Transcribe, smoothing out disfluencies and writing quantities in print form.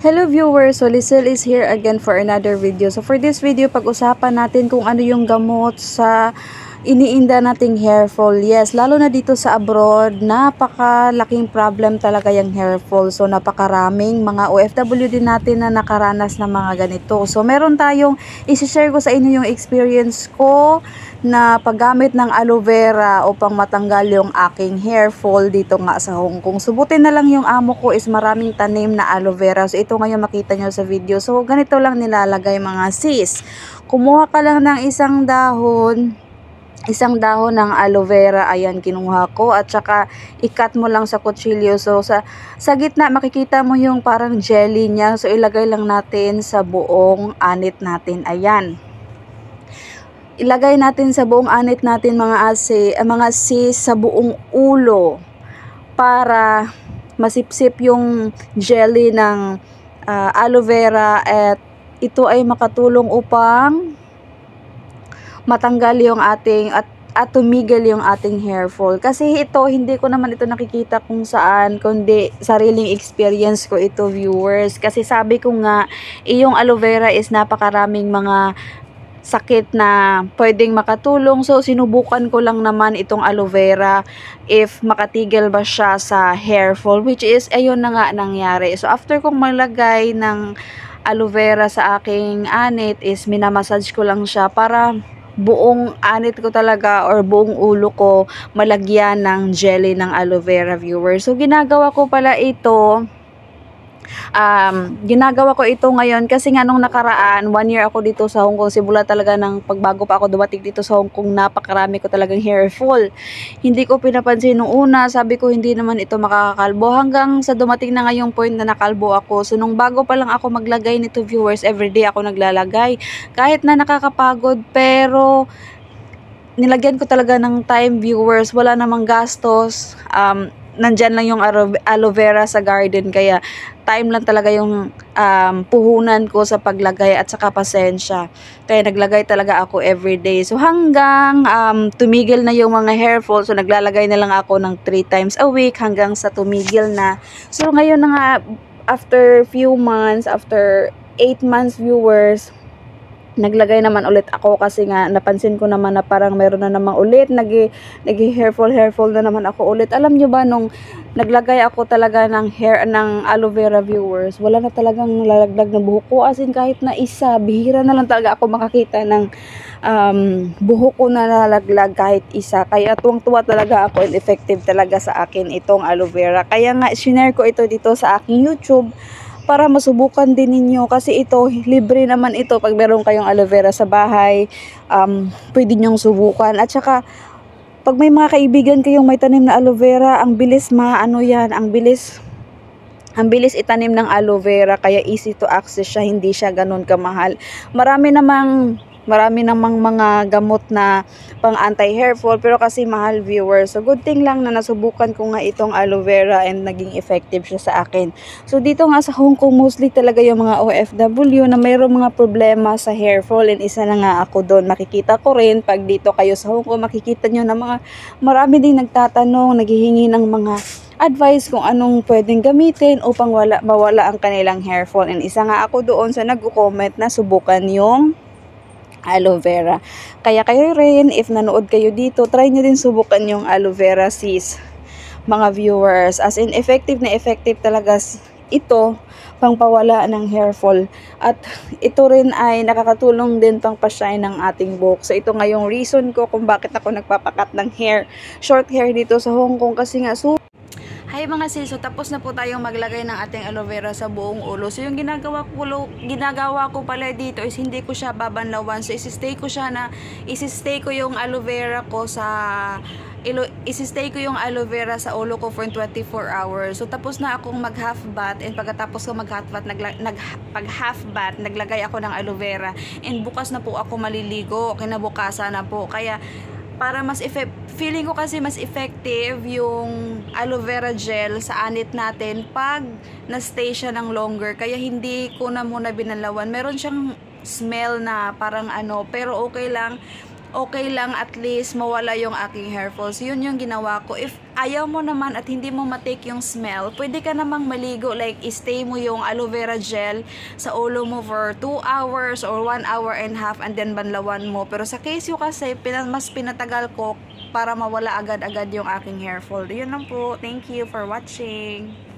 Hello viewers, so Lizelle is here again for another video. So for this video, pag-usapan natin kung ano yung gamot sa iniinda nating hair fall. Yes, lalo na dito sa abroad, napakalaking problem talaga yung hair fall. So napakaraming mga OFW din natin na nakaranas ng mga ganito. So meron tayong isi-share ko sa inyo yung experience ko na paggamit ng aloe vera upang matanggal yung aking hair fall dito nga sa Hong Kong. Subutin na lang yung amo ko is maraming tanim na aloe vera. So ito ngayon makita nyo sa video. So ganito lang nilalagay mga sis. Kumuha ka lang ng isang dahon ng aloe vera, ayan kinuha ko, at saka i-cut mo lang sa kutsilyo. So sa gitna makikita mo yung parang jelly niya, so ilagay lang natin sa buong anit natin, ayan. Ilagay natin sa buong anit natin mga sis sa buong ulo para masipsip yung jelly ng aloe vera, at ito ay makatulong upang matanggal yung ating at tumigil yung ating hair fall. Kasi ito, hindi ko naman ito nakikita kung saan, kundi sariling experience ko ito viewers. Kasi sabi ko nga, yung aloe vera is napakaraming mga sakit na pwedeng makatulong. So sinubukan ko lang naman itong aloe vera if makatigil ba siya sa hair fall, which is ayun na nga nangyari. So after kong malagay ng aloe vera sa aking anit is minamassage ko lang siya para buong anit ko talaga or buong ulo ko malagyan ng jelly ng aloe vera viewers. So ginagawa ko ito ngayon kasi nga nung nakaraan 1 year ako dito sa Hong Kong, simula talaga ng pagbago pa ako dumating dito sa Hong Kong, napakarami ko talagang hair fall. Hindi ko pinapansin nung una, sabi ko hindi naman ito makakakalbo, hanggang sa dumating na ngayong point na nakalbo ako. So nung bago pa lang ako maglagay nito viewers, everyday ako naglalagay kahit na nakakapagod, pero nilagyan ko talaga ng time viewers, wala namang gastos. Nandyan lang yung aloe vera sa garden, kaya time lang talaga yung puhunan ko sa paglagay at saka pasensya. Kaya naglagay talaga ako everyday. So hanggang tumigil na yung mga hair fall, so naglalagay na lang ako ng 3 times a week hanggang sa tumigil na. So ngayon na nga, after few months, after 8 months viewers, naglagay naman ulit ako kasi nga napansin ko naman na parang meron na namang ulit hair fall na naman ako ulit. Alam nyo ba, nung naglagay ako talaga ng aloe vera viewers, wala na talagang lalaglag na buhok ko, as in kahit na isa, bihira na lang talaga ako makakita ng buhok ko na lalaglag kahit isa. Kaya tuwang-tuwa talaga ako, and effective talaga sa akin itong aloe vera. Kaya nga sinare ko ito dito sa aking YouTube para masubukan din ninyo, kasi ito libre naman ito. Pag meron kayong aloe vera sa bahay, pwede nyong subukan. At saka pag may mga kaibigan kayong may tanim na aloe vera, ang bilis itanim ng aloe vera, kaya easy to access siya, hindi siya ganun kamahal. Marami namang mga gamot na pang anti-hair fall, pero kasi mahal viewers. So good thing lang na nasubukan ko nga itong aloe vera and naging effective siya sa akin. So dito nga sa Hong Kong, mostly talaga yung mga OFW na mayroong mga problema sa hair fall, and isa na nga ako doon. Makikita ko rin pag dito kayo sa Hong Kong, makikita nyo na marami ding nagtatanong, naghihingi ng mga advice kung anong pwedeng gamitin upang mawala ang kanilang hair fall. And isa nga ako doon sa nag-comment na subukan yung aloe vera. Kaya kayo rin, if nanood kayo dito, try nyo din subukan yung aloe vera sis, mga viewers. As in, effective na effective talaga ito pang pawala ng hair fall. At ito rin ay nakakatulong din pang pa-shine ng ating buhok. So ito nga yung reason ko kung bakit ako nagpapakat ng short hair dito sa Hong Kong, kasi nga Hi mga sis, so tapos na po tayong maglagay ng ating aloe vera sa buong ulo. So yung ginagawa ko pala dito is hindi ko siya babanlawan. So isistay ko yung aloe vera ko sa ulo ko for 24 hours. So tapos na akong mag half bath, and pagkatapos ko mag half bath, naglagay ako ng aloe vera, and bukas na po ako maliligo, kinabukasan na po. Kaya para feeling ko kasi mas effective yung aloe vera gel sa anit natin pag na-stay siya ng longer. Kaya hindi ko na muna binalawan. Meron siyang smell na parang pero okay lang okay lang at least mawala yung aking hair falls. Yun yung ginawa ko. If ayaw mo naman at hindi mo matake yung smell, pwede ka namang maligo, like stay mo yung aloe vera gel sa ulo mo for 2 hours or 1 hour and a half and then banlawan mo. Pero sa case yung kasi mas pinatagal ko para mawala agad-agad yung aking hair fall. Yun lang po. Thank you for watching.